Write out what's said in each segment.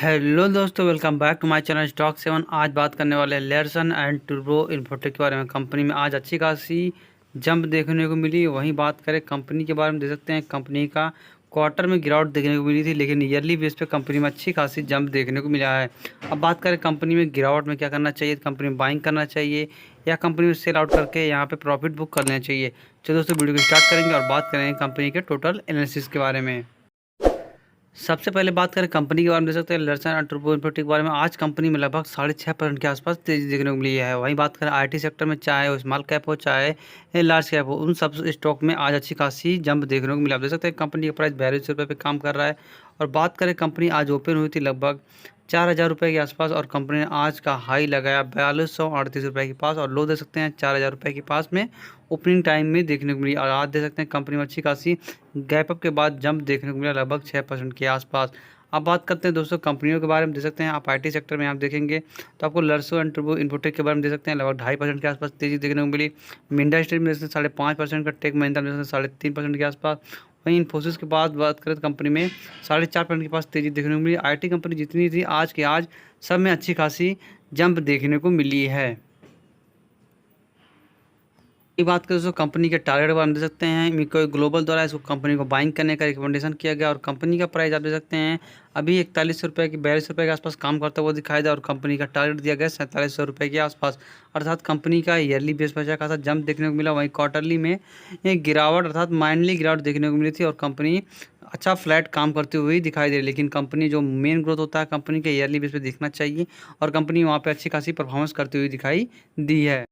Hello दोस्तों, welcome back to my channel stock 7। आज बात करने वाले हैं लेरसन एंड टर्बो इन्फोटेक के बारे में। कंपनी में आज अच्छी खासी जंप देखने को मिली। वहीं बात करें कंपनी के बारे में, देख सकते हैं कंपनी का क्वार्टर में गिरावट देखने को मिली थी, लेकिन ईयरली बेस पे कंपनी में अच्छी खासी जंप देखने को मिला है। अब बात करें कंपनी में गिरावट में क्या करना चाहिए, कंपनी में बाइंग करना चाहिए या कंपनी में सेल आउट करके यहाँ पे प्रॉफिट बुक कर लेना चाहिए। चलो दोस्तों, वीडियो को स्टार्ट करेंगे और बात करेंगे कंपनी के टोटल एनालिसिस के बारे में। सबसे पहले बात करें कंपनी के बारे में, देख सकते हैं लर्सन एंड टर्बो इन्फोटेक के बारे में। आज कंपनी में लगभग 6.5% के आसपास तेजी देखने को मिली है। वहीं बात करें आईटी सेक्टर में, चाहे वो स्मॉल कैप हो चाहे लार्ज कैप हो, उन सब स्टॉक में आज अच्छी खासी जंप देखने को मिला। आप देख सकते हैं कंपनी का प्राइस 42 रुपये पे काम कर रहा है। और बात करें कंपनी आज ओपन हुई थी लगभग 4,000 रुपये के आसपास, और कंपनी ने आज का हाई लगाया 4238 रुपये के पास, और लो दे सकते हैं 4,000 रुपये के पास में ओपनिंग टाइम में देखने को मिली। और आज दे सकते हैं कंपनी में अच्छी खासी गैप अप के बाद जंप देखने को मिला लगभग 6% के आसपास। अब बात करते हैं दोस्तों कंपनियों के बारे में। देख सकते हैं आप आईटी सेक्टर में आप देखेंगे तो आपको लर्सो एंड टर्बो इन्फोटेक के बारे में देख सकते हैं लगभग 2.5% के आसपास तेजी देखने को मिली। मिंडा स्टील में 5.5% का, टेक महिंद्रा में 3.5% के आसपास। वहीं इन्फोसिस के बाद बात करें तो कंपनी में 4.5% के पास तेजी देखने को मिली। आईटी कंपनी जितनी थी आज के आज सब में अच्छी खासी जंप देखने को मिली है। बात करें दोस्तों कंपनी के टारगेट के बारे में, देख सकते हैं मिको ग्लोबल द्वारा इसको कंपनी को बाइंग करने का रिकमेंडेशन किया गया। और कंपनी का प्राइस आप देख सकते हैं अभी 41 रुपये की 42 रुपये के आसपास काम करता हुआ दिखाई दे। और कंपनी का टारगेट दिया गया 4700 रुपये के आसपास, अर्थात कंपनी का ईयरली बेस पर अच्छा खासा जंप देखने को मिला। वहीं क्वार्टरली में एक गिरावट अर्थात माइनली गिरावट देखने को मिली थी, और कंपनी अच्छा फ्लैट काम करती हुई दिखाई दे रही। लेकिन कंपनी जो मेन ग्रोथ होता है कंपनी के ईयरली बेस पे दिखना चाहिए, और कंपनी वहाँ पे अच्छी खासी परफॉर्मेंस करती हुई दिखाई दी है।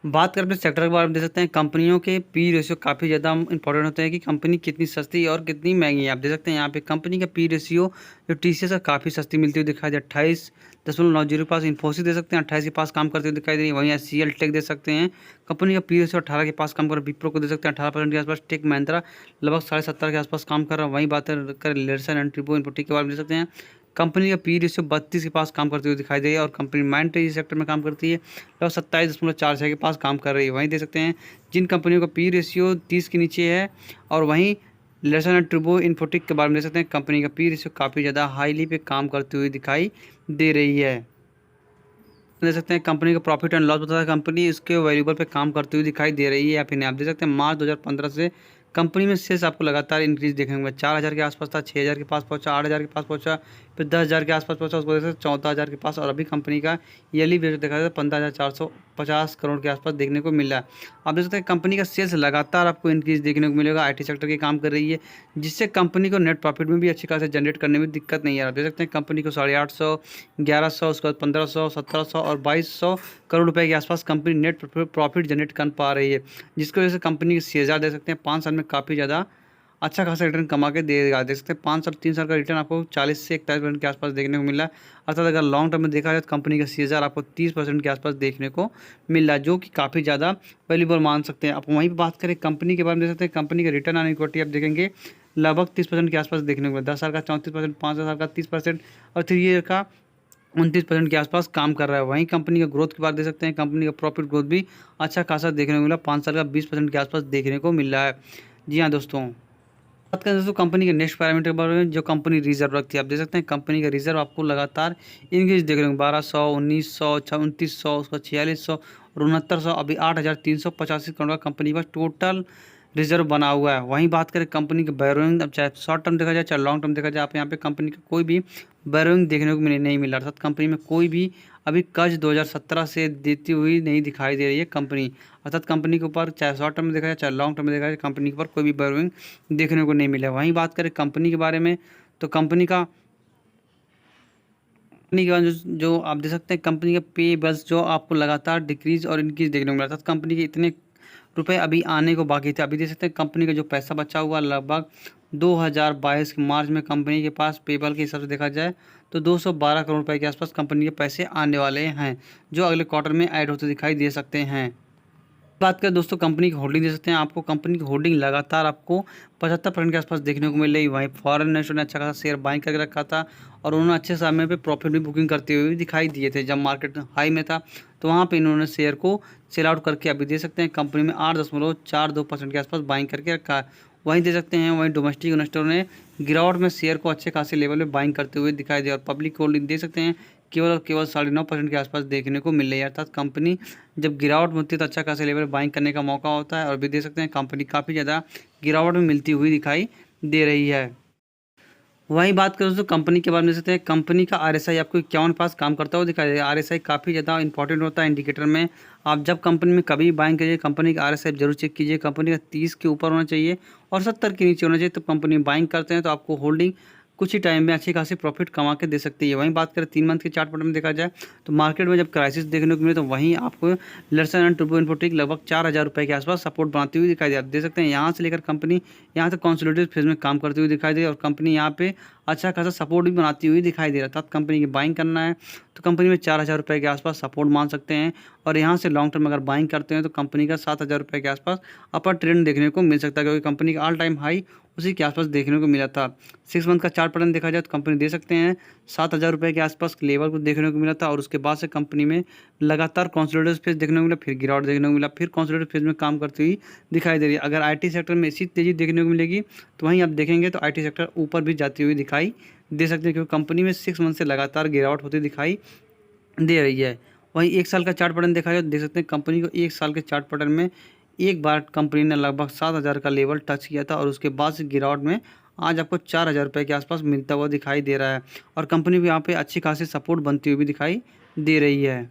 बात करें अपने सेक्टर के बारे में, देख सकते हैं कंपनियों के पी रेशियो काफ़ी ज़्यादा इंपॉर्टेंट होते हैं कि कंपनी कितनी सस्ती और कितनी महंगी है। आप देख सकते हैं यहाँ पे कंपनी का पी रेशियो जो टीसीएस का काफ़ी सस्ती मिलती हुई दिखाई दे 28.90 के पास। इन्फोसिस दे सकते हैं 28 के पास काम करते हुए दिखाई दे रही है। वहीं एचसीएल टेक दे सकते हैं कंपनी का पी रेशियो 18 के पास काम कर रहा है। विप्रो को दे सकते हैं 18% के आसपास। टेक महिंद्रा लगभग 70.5 के आसपास काम कर रहा है। वहीं बात करें लेरसन एंड टर्बो इन्फोटेक के बारे में, देख सकते हैं कंपनी का पी रेशियो 32 के पास काम करती हुई दिखाई दे रही है। और कंपनी माइंड ट्री सेक्टर में काम करती है लगभग 27.46 के पास काम कर रही है। वहीं देख सकते हैं जिन कंपनियों का पी रेशियो 30 के नीचे है, और वहीं लेरसन एंड टर्बो इन्फोटेक के बारे में देख सकते हैं कंपनी का पी रेशियो काफ़ी ज़्यादा हाईली पे काम करती हुई दिखाई दे रही है। देख सकते हैं कंपनी का प्रॉफिट एंड लॉस बताता है कंपनी इसके वैल्यूबल पे काम करती हुई दिखाई दे रही है या फिर नहीं। आप देख सकते हैं मार्च 2015 से कंपनी में सेल्स आपको लगातार इंक्रीज देखने को मिला। 4,000 के आसपास था, 6,000 के पास पहुंचा, 8,000 के पास पहुंचा, फिर 10,000 के आसपास पहुंचा, उसको देख सकते 14,000 के पास। और अभी कंपनी का ईयरली बेस देखा जाए 15,450 करोड़ के आसपास देखने को मिल रहा है। आप देख सकते हैं कंपनी का सेल्स लगातार आपको इंक्रीज देखने को मिलेगा। आईटी सेक्टर की काम कर रही है, जिससे कंपनी को नेट प्रॉफिट में भी अच्छी खासी जनरेट करने में दिक्कत नहीं है। आप देख सकते हैं कंपनी को 850, 1100, उसके बाद 1500, 1700 और 2200 करोड़ रुपए के आसपास कंपनी नेट प्रॉफिट जनरेट कर पा रही है, जिसकी वजह से कंपनी के शेयर दे सकते हैं 5 साल में काफ़ी ज़्यादा अच्छा खासा रिटर्न कमा के देगा। देख सकते हैं 5 साल 3 साल का रिटर्न आपको 40 से 41% के आसपास देखने को मिला है। अर्थात अगर लॉन्ग टर्म में देखा जाए तो कंपनी का शेयर आपको 30% के आसपास देखने को मिल रहा है, जो कि काफ़ी ज़्यादा वैल्यूबल मान सकते हैं। आप वहीं पर बात करें कंपनी के बारे में, देख सकते हैं कंपनी का रिटर्न ऑन इक्विटी आप देखेंगे लगभग 30% के आसपास देखने को मिला। 10 साल का 34%, 5 साल का 30% और 3 ईयर का 29% के आसपास काम कर रहा है। वहीं कंपनी का ग्रोथ की बात देख सकते हैं कंपनी का प्रॉफिट ग्रोथ भी अच्छा खासा देखने को मिला। 5 साल का 20% के आसपास देखने को मिल रहा है। जी हाँ दोस्तों, बात करें दोस्तों कंपनी के नेक्स्ट पैरामीटर के बारे में, जो कंपनी रिजर्व रखती है। आप देख सकते हैं कंपनी का रिजर्व आपको लगातार इंक्रीज देखने को 1200, 1900, 2900, उसका 4600 और 6900, अभी 8,385 करोड़ का कंपनी का टोटल रिजर्व बना हुआ है। वहीं बात करें कंपनी के बैरोइंग, अब चाहे शॉर्ट टर्म देखा जाए चाहे लॉन्ग टर्म देखा जाए, आप यहाँ पे कंपनी का कोई भी बैरोइंग देखने को नहीं मिला। अर्थात कंपनी में कोई भी अभी कर्ज 2017 से देती हुई नहीं दिखाई दे रही है कंपनी। अर्थात कंपनी के ऊपर चाहे शॉर्ट टर्म में देखा जाए चाहे लॉन्ग टर्म में देखा जाए कंपनी के ऊपर कोई भी बैरोइंग देखने को नहीं मिला। वहीं बात करें कंपनी के बारे में तो कंपनी के बाद जो आप देख सकते हैं कंपनी का पे बस जो आपको लगातार डिक्रीज और इंक्रीज देखने को मिला। अर्थात कंपनी के इतने रुपए अभी आने को बाकी थे। अभी देख सकते हैं कंपनी का जो पैसा बचा हुआ लगभग 2022 के मार्च में कंपनी के पास पेबल के हिसाब से देखा जाए तो 212 करोड़ रुपए के आसपास कंपनी के पैसे आने वाले हैं, जो अगले क्वार्टर में ऐड होते दिखाई दे सकते हैं। बात करें दोस्तों कंपनी की होल्डिंग दे सकते हैं आपको कंपनी की होल्डिंग लगातार आपको 75% के आसपास देखने को मिल रही। वहीं फॉरेन इन्वेस्टर ने अच्छा खासा शेयर बाइंग करके रखा था, और उन्होंने अच्छे समय पे प्रॉफिट भी बुकिंग करते हुए भी दिखाई दिए थे। जब मार्केट हाई में था तो वहाँ पे इन्होंने शेयर को सेल आउट करके अभी दे सकते हैं कंपनी में 8.42% के आसपास बाइंग करके रखा है। वहीं दे सकते हैं, वहीं डोमेस्टिक इन्वेस्टरों ने गिरावट में शेयर को अच्छे खासे लेवल पे बाइंग करते हुए दिखाई दिया और पब्लिक होल्डिंग देख सकते हैं केवल और केवल 9.5% के आसपास देखने को मिल रही है। अर्थात कंपनी जब गिरावट में होती है तो अच्छा खासा लेवल बाइंग करने का मौका होता है और भी देख सकते हैं कंपनी काफ़ी ज़्यादा गिरावट में मिलती हुई दिखाई दे रही है। वहीं बात करें दोस्तों कंपनी के बारे में, देख सकते हैं कंपनी का आरएसआई आपको 51 पास काम करता हुआ दिखाई देगा। आरएसआई काफ़ी ज़्यादा इंपॉर्टेंट होता है इंडिकेटर में। आप जब कंपनी में कभी बाइंग करिए कंपनी का आरएसआई जरूर चेक कीजिए। कंपनी का 30 के ऊपर होना चाहिए और 70 के नीचे होना चाहिए। तो कंपनी बाइंग करते हैं तो आपको होल्डिंग कुछ ही टाइम में अच्छी खासी प्रॉफिट कमा के दे सकती है। वहीं बात करें 3 मंथ के चार्ट पैटर्न में देखा जाए तो मार्केट में जब क्राइसिस देखने को मिले तो वहीं आपको लर्सन एंड टर्बो इन्फोटेक लगभग 4000 रुपये के आसपास सपोर्ट बनाती हुई दिखाई दे। आप देख सकते हैं यहाँ से लेकर कंपनी यहाँ तक कंसोलिडेटेड फेज में काम करती हुई दिखाई दे और कंपनी यहाँ पे अच्छा खासा सपोर्ट भी बनाती हुई दिखाई दे रहा था। कंपनी की बाइंग करना है तो कंपनी में 4000 रुपये के आसपास सपोर्ट मान सकते हैं और यहाँ से लॉन्ग टर्म अगर बाइंग करते हैं तो कंपनी का 7000 रुपये के आसपास अपर ट्रेंड देखने को मिल सकता है, क्योंकि कंपनी का ऑल टाइम हाई उसी के आसपास देखने को मिला था। 6 मंथ का चार्ट पैटर्न देखा जाए तो कंपनी दे सकते हैं 7000 रुपये के आसपास लेवल को देखने को मिला था और उसके बाद से कंपनी में लगातार कंसोलिडेटेड फेज देखने को मिला, फिर गिरावट देखने को मिला, फिर कंसोलिडेटेड फेज में काम करती हुई दिखाई दे रही है। अगर आईटी सेक्टर में इसी तेज़ी देखने को मिलेगी तो वहीं आप देखेंगे तो आईटी सेक्टर ऊपर भी जाती हुई दिखाई दे सकते हैं, क्योंकि कंपनी में 6 मंथ से लगातार गिरावट होती दिखाई दे रही है। वहीं 1 साल का चार्ट पैटर्न देखा जाए तो देख सकते हैं कंपनी को 1 साल के चार्ट पैटर्न में एक बार कंपनी ने लगभग 7000 का लेवल टच किया था और उसके बाद से गिरावट में आज आपको 4000 रुपये के आसपास मिलता हुआ दिखाई दे रहा है और कंपनी भी यहाँ पे अच्छी खासी सपोर्ट बनती हुई भी दिखाई दे रही है।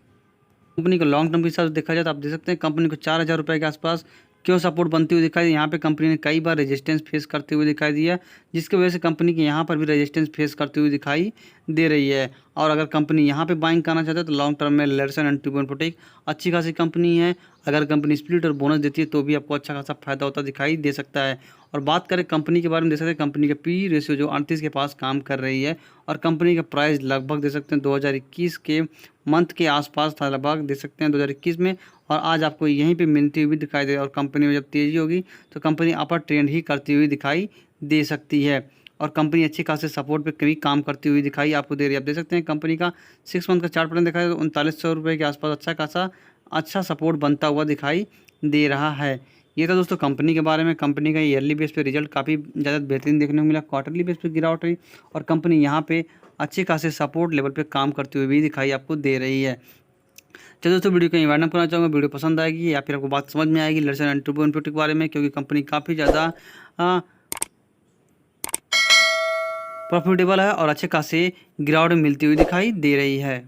कंपनी को लॉन्ग टर्म के हिसाब से देखा जाए तो आप देख सकते हैं कंपनी को 4000 रुपये के आसपास क्यों सपोर्ट बनती हुई दिखाई दी। यहाँ पे कंपनी ने कई बार रेजिस्टेंस फेस करते हुए दिखाई दिया, जिसकी वजह से कंपनी के यहाँ पर भी रेजिस्टेंस फेस करती हुई दिखाई दे रही है। और अगर कंपनी यहाँ पे बाइंग करना चाहते हैं तो लॉन्ग टर्म में लर्सन एंड टर्बो इन्फोटेक अच्छी खासी कंपनी है। अगर कंपनी स्प्लिट और बोनस देती है तो भी आपको अच्छा खासा फायदा होता दिखाई दे सकता है। और बात करें कंपनी के बारे में, देख सकते हैं कंपनी का पी रेशियो जो 38 के पास काम कर रही है और कंपनी का प्राइस लगभग देख सकते हैं 2021 के मंथ के आसपास था, लगभग देख सकते हैं 2021 में, और आज आपको यहीं पे मिलती हुई दिखाई दे। और कंपनी में जब तेज़ी होगी तो कंपनी अपर ट्रेंड ही करती हुई दिखाई दे सकती है और कंपनी अच्छी खासे सपोर्ट पे कभी काम करती हुई दिखाई आपको दे रही है। आप देख सकते हैं कंपनी का 6 मंथ का चार्ट पैटर्न देखा है तो 3900 रुपये के आसपास अच्छा खासा अच्छा सपोर्ट बनता हुआ दिखाई दे रहा है। ये था दोस्तों कंपनी के बारे में। कंपनी का ईयरली बेस पे रिजल्ट काफ़ी ज़्यादा बेहतरीन देखने को मिला, क्वार्टरली बेस पे गिरावट रही और कंपनी यहाँ पे अच्छे खासे सपोर्ट लेवल पे काम करते हुए भी दिखाई आपको दे रही है। चलो दोस्तों वीडियो को वाइंड अप करना चाहूँगा। वीडियो पसंद आएगी या फिर आपको बात समझ में आएगी लर्सन एंड टर्बो इन्फोटेक के बारे में, क्योंकि कंपनी काफ़ी ज़्यादा प्रॉफिटेबल है और अच्छे खासे गिरावट मिलती हुई दिखाई दे रही है।